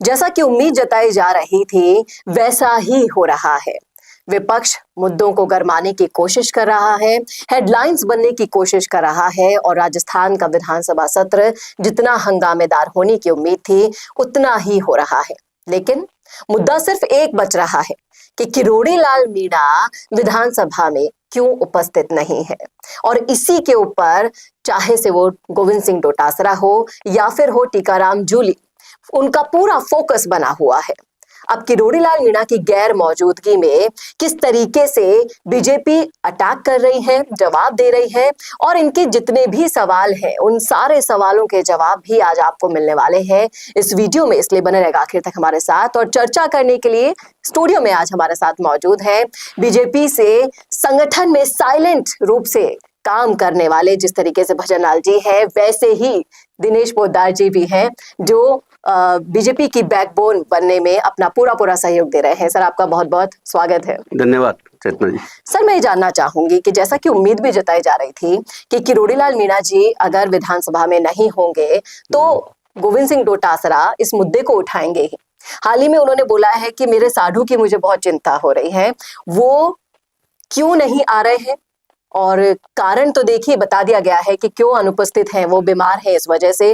जैसा कि उम्मीद जताई जा रही थी वैसा ही हो रहा है। विपक्ष मुद्दों को गरमाने की कोशिश कर रहा है, हेडलाइंस बनने की कोशिश कर रहा है और राजस्थान का विधानसभा सत्र जितना हंगामेदार होने की उम्मीद थी उतना ही हो रहा है। लेकिन मुद्दा सिर्फ एक बच रहा है कि किरोड़ी लाल मीणा विधानसभा में क्यों उपस्थित नहीं है। और इसी के ऊपर चाहे से वो गोविंद सिंह डोटासरा हो या फिर हो टीकाराम जूली, उनका पूरा फोकस बना हुआ है। अब किरोड़ी लाल मीणा की गैर मौजूदगी में किस तरीके से बीजेपी अटैक कर रही है, जवाब दे रही है और इनके जितने भी सवाल हैं उन सारे सवालों के जवाब भी आज आपको मिलने वाले हैं इस वीडियो में, इसलिए बने रहेगा आखिर तक हमारे साथ। और चर्चा करने के लिए स्टूडियो में आज हमारे साथ मौजूद है बीजेपी से संगठन में साइलेंट रूप से काम करने वाले, जिस तरीके से भजन लाल जी हैं वैसे ही दिनेश पोद्दार जी भी हैं जो बीजेपी की बैकबोन बनने में अपना पूरा सहयोग दे रहे हैं। सर, आपका बहुत बहुत स्वागत है। धन्यवाद चेतना जी। सर, मैं ये जानना चाहूंगी कि जैसा कि उम्मीद भी जताई जा रही थी कि किरोड़ी लाल मीणा जी अगर विधानसभा में नहीं होंगे तो गोविंद सिंह डोटासरा इस मुद्दे को उठाएंगे ही। हाल ही में उन्होंने बोला है कि मेरे साधु की मुझे बहुत चिंता हो रही है, वो क्यों नहीं आ रहे हैं और कारण तो देखिए बता दिया गया है कि क्यों अनुपस्थित हैं, वो बीमार हैं, इस वजह से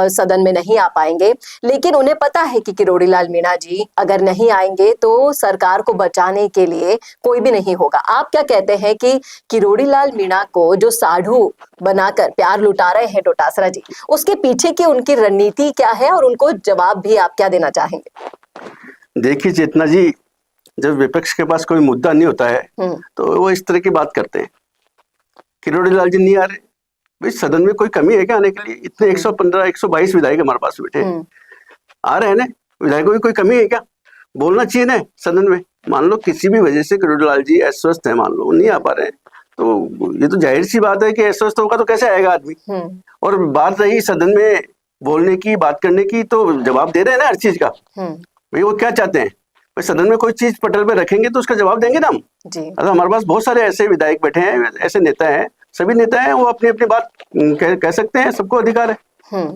सदन में नहीं आ पाएंगे। लेकिन उन्हें पता है कि किरोड़ी लाल मीणा जी अगर नहीं आएंगे तो सरकार को बचाने के लिए कोई भी नहीं होगा। आप क्या कहते हैं कि किरोड़ी लाल मीणा को जो साधु बनाकर प्यार लुटा रहे हैं डोटासरा जी, उसके पीछे की उनकी रणनीति क्या है और उनको जवाब भी आप क्या देना चाहेंगे? देखिए चेतना जी, जब विपक्ष के पास कोई मुद्दा नहीं होता है तो वो इस तरह की बात करते हैं। किरोड़ी लाल जी नहीं आ रहे, भाई सदन में कोई कमी है क्या आने के लिए? इतने 115 122 विधायक हमारे पास बैठे आ रहे हैं ना, विधायकों की कोई कमी है क्या? बोलना चाहिए ना सदन में। मान लो किसी भी वजह से किरोड़ी लाल जी अस्वस्थ है, मान लो नहीं आ पा रहे हैं, तो ये तो जाहिर सी बात है कि अस्वस्थ होगा तो कैसे आएगा आदमी। और बात रही सदन में बोलने की, बात करने की, तो जवाब दे रहे हैं ना हर चीज का। भाई वो क्या चाहते हैं? सदन में कोई चीज पटल पे रखेंगे तो उसका जवाब देंगे ना हम। अगर हमारे पास बहुत सारे ऐसे विधायक बैठे हैं, ऐसे नेता हैं, सभी नेता हैं, वो अपनी अपनी बात कह सकते हैं, सबको अधिकार है।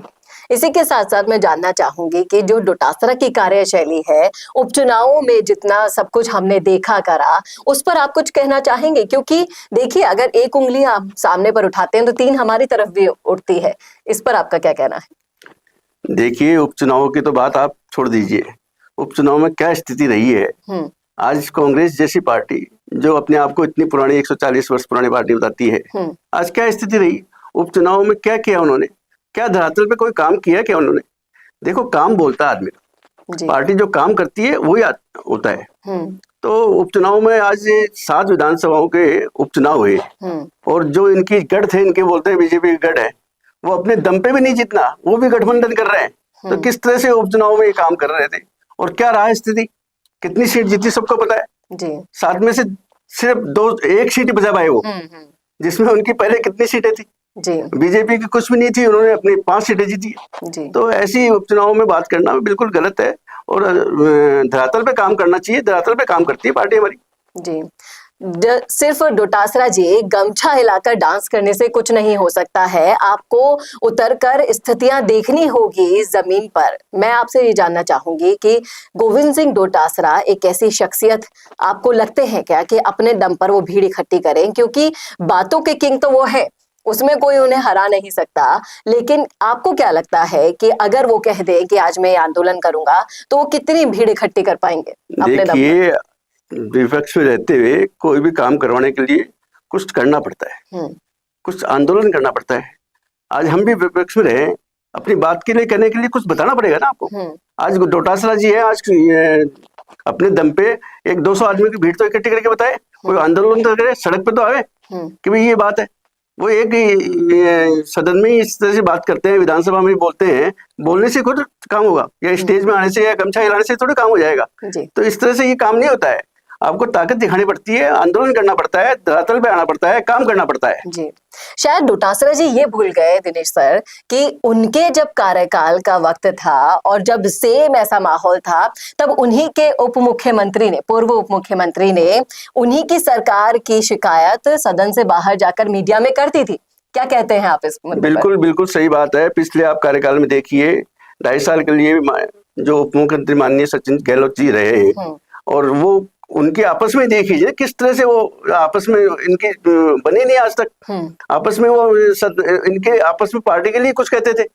इसी के साथ साथ मैं जानना चाहूंगी कि जो डोटासरा की कार्यशैली है, उपचुनावों में जितना सब कुछ हमने देखा करा, उस पर आप कुछ कहना चाहेंगे? क्योंकि देखिए, अगर एक उंगली आप सामने पर उठाते हैं तो 3 हमारी तरफ भी उठती है। इस पर आपका क्या कहना है? देखिए, उपचुनावों की तो बात आप छोड़ दीजिए, उपचुनाव में क्या स्थिति रही है। आज कांग्रेस जैसी पार्टी जो अपने आप को इतनी पुरानी 140 वर्ष पुरानी पार्टी बताती है, आज क्या स्थिति रही? उपचुनाव में क्या किया उन्होंने? क्या धरातल पे कोई काम किया क्या उन्होंने? देखो, काम बोलता है आदमी, पार्टी जो काम करती है वही होता है। तो उपचुनाव में आज 7 विधानसभाओं के उपचुनाव हुए और जो इनकी गढ़ थे, इनके बोलते हैं बीजेपी की गढ़ है, वो अपने दम पे भी नहीं जीतना, वो भी गठबंधन कर रहे हैं। तो किस तरह से उपचुनाव में ये काम कर रहे थे और क्या रहा स्थिति? कितनी सीट जीती सबको पता है जी। 7 में से सिर्फ 1 सीट बचा पाए वो, जिसमें उनकी पहले कितनी सीटें थी जी। बीजेपी की कुछ भी नहीं थी, उन्होंने अपनी 5 सीटें जीती जी। तो ऐसी उपचुनाव में बात करना बिल्कुल गलत है और धरातल पे काम करना चाहिए। धरातल पे काम करती है पार्टी हमारी जी। सिर्फ डोटासरा जी गमछा हिलाकर डांस करने से कुछ नहीं हो सकता है, आपको उतरकर स्थितियां देखनी होगी जमीन पर। मैं आपसे ये जानना चाहूंगी कि गोविंद सिंह डोटासरा एक ऐसी शख्सियत आपको लगते हैं क्या कि अपने दम पर वो भीड़ इकट्ठी करें? क्योंकि बातों के किंग तो वो है, उसमें कोई उन्हें हरा नहीं सकता। लेकिन आपको क्या लगता है कि अगर वो कह दे कि आज मैं आंदोलन करूंगा तो वो कितनी भीड़ इकट्ठी कर पाएंगे अपने दम पर? विपक्ष में रहते हुए कोई भी काम करवाने के लिए कुछ करना पड़ता है, कुछ आंदोलन करना पड़ता है। आज हम भी विपक्ष में रहे, अपनी बात के लिए कहने के लिए कुछ बताना पड़ेगा ना आपको। आज डोटासरा जी है, आज अपने दम पे 100-200 आदमी की भीड़ तो इकट्ठी करके बताए, कोई आंदोलन तो करे, सड़क पे तो आवे कि भाई ये बात है। वो एक सदन में इस तरह से बात करते हैं, विधानसभा में बोलते हैं, बोलने से खुद काम होगा या स्टेज में आने से या गमछा हिलाने से थोड़ा काम हो जाएगा। तो इस तरह से ये काम नहीं होता है। आपको ताकत दिखानी पड़ती है, आंदोलन करना पड़ता है, धरातल पे आना पड़ता है, काम करना पड़ता है जी। शायद डोटासरा जी ये भूल गए दिनेश सर कि उनके जब कार्यकाल का वक्त था और जब सेम ऐसा माहौल था, तब उन्हीं के उप मुख्यमंत्री ने, पूर्व उप मुख्यमंत्री ने उन्हीं की सरकार की शिकायत सदन से बाहर जाकर मीडिया में करती थी। क्या कहते हैं आप इस मुद्दे पर? बिल्कुल बिल्कुल सही बात है। पिछले आप कार्यकाल में देखिए, 2.5 साल के लिए जो उप मुख्यमंत्री माननीय सचिन गहलोत जी रहे हैं, और वो उनके आपस में देख लीजिए किस तरह से वो आपस में इनकी बने नहीं आज तक। आपस में वो इनके आपस में पार्टी के लिए कुछ कहते थे,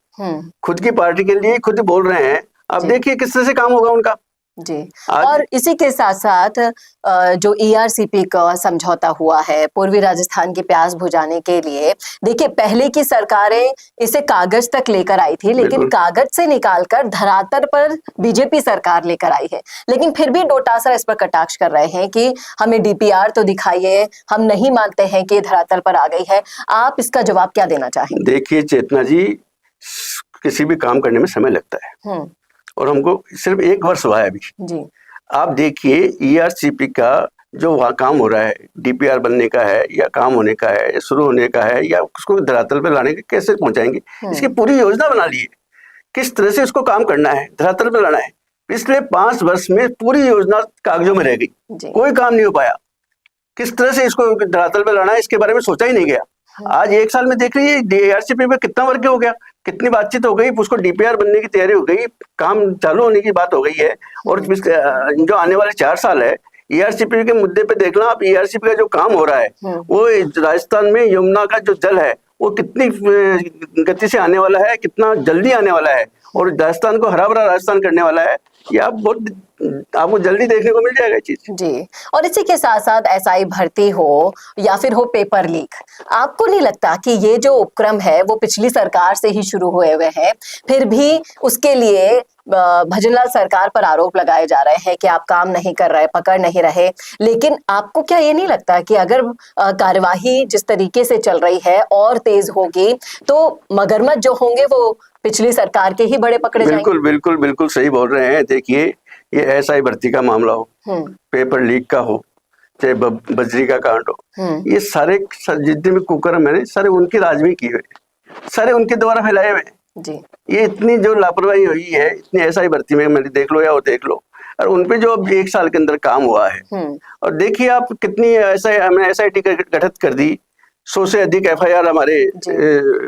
खुद की पार्टी के लिए खुद बोल रहे हैं। अब देखिए किस तरह से काम होगा उनका जी। और इसी के साथ साथ जो ERCP का समझौता हुआ है पूर्वी राजस्थान की प्यास बुझाने के लिए, देखिए पहले की सरकारें इसे कागज तक लेकर आई थी, लेकिन कागज से निकालकर धरातल पर बीजेपी सरकार लेकर आई है। लेकिन फिर भी डोटासरा इस पर कटाक्ष कर रहे हैं कि हमें DPR तो दिखाइए, हम नहीं मानते हैं कि धरातल पर आ गई है। आप इसका जवाब क्या देना चाहेंगे? देखिए चेतना जी, किसी भी काम करने में समय लगता है, और हमको सिर्फ 1 वर्ष हुआ है अभी जी। आप देखिए ERCP का जो वहाँ काम हो रहा है, DPR बनने का है या काम होने का है या शुरू होने का है या उसको धरातल पे लाने के कैसे पहुंचाएंगे, इसकी पूरी योजना बना ली है, किस तरह से इसको काम करना है, धरातल पे लाना है। पिछले 5 वर्ष में पूरी योजना कागजों में रह गई, कोई काम नहीं हो पाया। किस तरह से इसको धरातल पे लाना है इसके बारे में सोचा ही नहीं गया। आज 1 साल में देख लीजिए ERCP में कितना वर्क हो गया, कितनी बातचीत हो गई, उसको DPR बनने की तैयारी हो गई, काम चालू होने की बात हो गई है। और जो आने वाले 4 साल है ERCP के मुद्दे पे देखना आप, ERCP का जो काम हो रहा है वो राजस्थान में यमुना का जो जल है वो कितनी गति से आने वाला है, कितना जल्दी आने वाला है, और राजस्थान को हरा भरा राजस्थान करने वाला है। ये आपको जल्दी देखने को मिल जाएगा चीज जी। और इसी के साथ साथ SI भर्ती हो या फिर हो पेपर लीक, आपको नहीं लगता कि ये जो उपक्रम है वो पिछली सरकार से ही शुरू हुए हुए हैं, फिर भी उसके लिए भजनलाल सरकार पर आरोप लगाए जा रहे हैं कि आप काम नहीं कर रहे, पकड़ नहीं रहे। लेकिन आपको क्या ये नहीं लगता कि अगर कार्यवाही जिस तरीके से चल रही है और तेज होगी तो मगरमच्छ जो होंगे वो पिछली सरकार के ही बड़े पकड़े जाएंगे? बिल्कुल बिल्कुल बिल्कुल सही बोल रहे हैं। देखिए ये SI भर्ती का मामला हो, पेपर लीक का हो, चाहे बजरी का कांड हो, ये सारे जितने भी कुकर्म है सारे उनकी राज में किए हुए, सारे उनके द्वारा फैलाए हुए जी। ये इतनी जो लापरवाही हुई है, इतनी SI भर्ती में मैंने देख लो या वो देख लो, और उनपे जो अब 1 साल के अंदर काम हुआ है, और देखिए आप कितनी हमने SIT गठित कर दी, 100 से अधिक FIR हमारे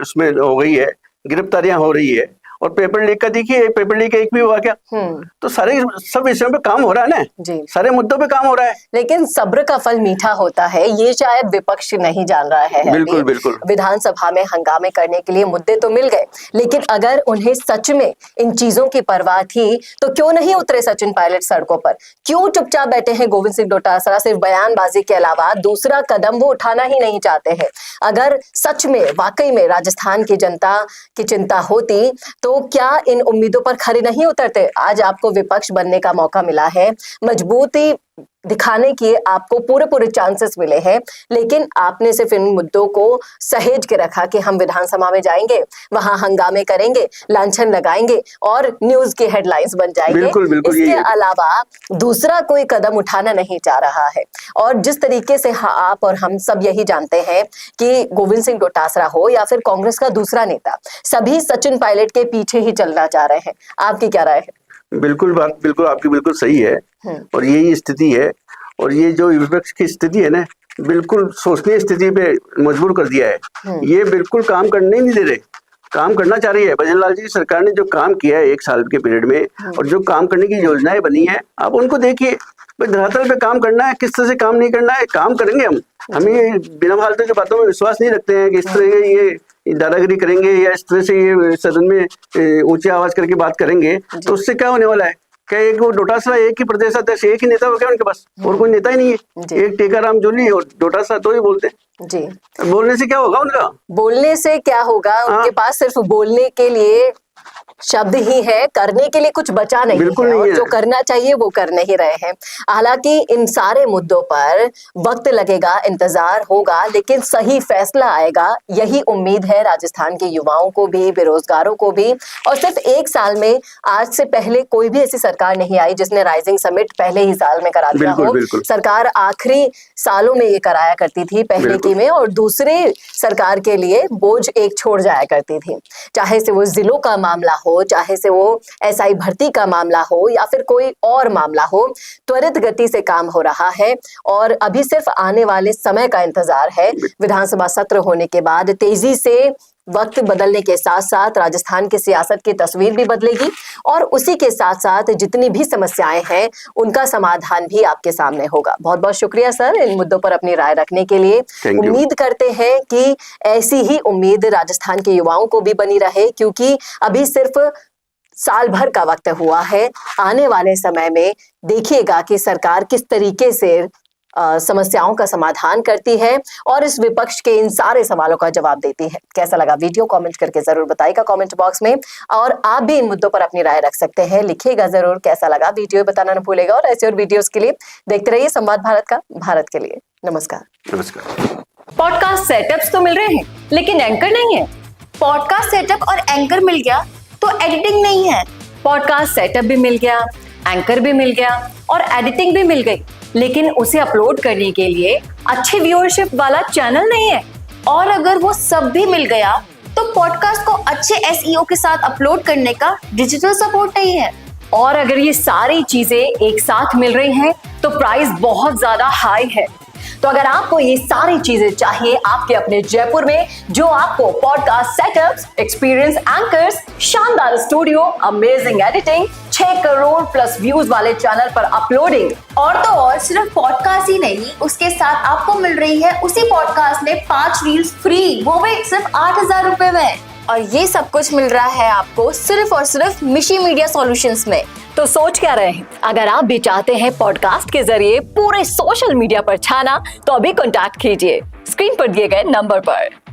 उसमें हो गई है, गिरफ्तारियां हो रही है। और पेपर लीक का देखिए, पेपर लीक एक भी हुआ क्या? तो सारे सब विषयों पे काम हो रहा है ना जी, सारे मुद्दों पे काम हो रहा है। लेकिन सब्र का फल मीठा होता है, ये शायद विपक्ष नहीं जान रहा है। बिल्कुल बिल्कुल। विधानसभा में हंगामे करने के लिए मुद्दे तो मिल गए, लेकिन अगर उन्हें सच में इन चीजों की परवाह थी तो क्यों नहीं उतरे सचिन पायलट सड़कों पर? क्यों चुपचाप बैठे हैं गोविंद सिंह डोटासरा? सिर्फ बयानबाजी के अलावा दूसरा कदम वो उठाना ही नहीं चाहते हैं। अगर सच में वाकई में राजस्थान की जनता की चिंता होती तो क्या इन उम्मीदों पर खरे नहीं उतरते? आज आपको विपक्ष बनने का मौका मिला है, मजबूती दिखाने की आपको पूरे चांसेस मिले हैं, लेकिन आपने सिर्फ इन मुद्दों को सहेज के रखा कि हम विधानसभा में जाएंगे, वहां हंगामे करेंगे, लांछन लगाएंगे और न्यूज की हेडलाइंस बन जाएंगे। बिल्कुल, बिल्कुल, इसके अलावा दूसरा कोई कदम उठाना नहीं चाह रहा है। और जिस तरीके से आप और हम सब यही जानते हैं कि गोविंद सिंह डोटासरा हो या फिर कांग्रेस का दूसरा नेता, सभी सचिन पायलट के पीछे ही चलना चाह रहे हैं। आपकी क्या राय है? बिल्कुल, बात बिल्कुल आपकी बिल्कुल सही है, और यही स्थिति है। और ये जो विपक्ष की स्थिति है ना, बिल्कुल सोचने स्थिति पे मजबूर कर दिया है। ये बिल्कुल काम करने नहीं दे रहे, काम करना चाह रही है। भजनलाल जी की सरकार ने जो काम किया है 1 साल के पीरियड में, और जो काम करने की योजनाएं बनी है, आप उनको देखिए। धरातल पे काम करना है, किस तरह से काम नहीं करना है, काम करेंगे हम। हमें बिना फालतू की बातों में विश्वास नहीं रखते हैं कि इस तरह ये दादागिरी करेंगे या इस तरह से ये सदन में ऊंची आवाज करके बात करेंगे तो उससे क्या होने वाला है? क्या एक वो डोटासरा एक ही प्रदेश अध्यक्ष, एक ही नेता हो क्या उनके पास? और कोई नेता ही नहीं है। एक टेकाराम जूली और डोटासरा तो ही बोलते हैं जी। बोलने से क्या होगा उनका? बोलने से क्या होगा? उनके पास सिर्फ बोलने के लिए शब्द ही है, करने के लिए कुछ बचा नहीं है, और जो करना चाहिए वो कर नहीं रहे हैं। हालांकि इन सारे मुद्दों पर वक्त लगेगा, इंतजार होगा, लेकिन सही फैसला आएगा, यही उम्मीद है राजस्थान के युवाओं को भी, बेरोजगारों को भी। और सिर्फ 1 साल में, आज से पहले कोई भी ऐसी सरकार नहीं आई जिसने राइजिंग समिट पहले ही साल में करा दिया हो। सरकार आखिरी सालों में ये कराया करती थी पहले की में, और दूसरे सरकार के लिए बोझ एक छोड़ जाया करती थी। चाहे से वो जिलों का मामला हो, चाहे से वो SI भर्ती का मामला हो या फिर कोई और मामला हो, त्वरित गति से काम हो रहा है। और अभी सिर्फ आने वाले समय का इंतजार है। विधानसभा सत्र होने के बाद तेजी से वक्त बदलने के साथ साथ राजस्थान की सियासत की तस्वीर भी बदलेगी और उसी के साथ साथ जितनी भी समस्याएं हैं उनका समाधान भी आपके सामने होगा। बहुत बहुत शुक्रिया सर इन मुद्दों पर अपनी राय रखने के लिए। उम्मीद करते हैं कि ऐसी ही उम्मीद राजस्थान के युवाओं को भी बनी रहे, क्योंकि अभी सिर्फ साल भर का वक्त हुआ है। आने वाले समय में देखिएगा कि सरकार किस तरीके से समस्याओं का समाधान करती है और इस विपक्ष के इन सारे सवालों का जवाब देती है। कैसा लगा वीडियो कमेंट करके जरूर बताइएगा कमेंट बॉक्स में, और आप भी इन मुद्दों पर अपनी राय रख सकते हैं। लिखिएगा जरूर कैसा लगा वीडियो, बताना न भूलेगा। और ऐसे और वीडियोस के लिए देखते रहिए संवाद भारत का, भारत के लिए। नमस्कार। नमस्कार। पॉडकास्ट सेटअप्स तो मिल रहे हैं लेकिन एंकर नहीं है। पॉडकास्ट सेटअप और एंकर मिल गया तो एडिटिंग नहीं है। पॉडकास्ट सेटअप भी मिल गया, एंकर भी मिल गया और एडिटिंग भी मिल गई, लेकिन उसे अपलोड करने के लिए अच्छी व्यूअरशिप वाला चैनल नहीं है। और अगर वो सब भी मिल गया तो पॉडकास्ट को अच्छे एसईओ के साथ अपलोड करने का डिजिटल सपोर्ट नहीं है। और अगर ये सारी चीजें एक साथ मिल रही हैं तो प्राइस बहुत ज्यादा हाई है। तो अगर आपको ये सारी चीजें चाहिए आपके अपने जयपुर में, जो आपको पॉडकास्ट सेटअप्स, एक्सपीरियंस एंकर्स, शानदार studio, amazing editing, 6 crore plus views वाले चैनल पर अपलोडिंग, और तो और सिर्फ पॉडकास्ट ही नहीं, उसके साथ आपको मिल रही है उसी पॉडकास्ट में 5 रील्स फ्री, वो भी सिर्फ 8,000 रुपए में। और ये सब कुछ मिल रहा है आपको सिर्फ और सिर्फ मिशी मीडिया सॉल्यूशंस में। तो सोच क्या रहे हैं? अगर आप भी चाहते हैं पॉडकास्ट के जरिए पूरे सोशल मीडिया पर छाना तो अभी कॉन्टैक्ट कीजिए स्क्रीन पर दिए गए नंबर पर।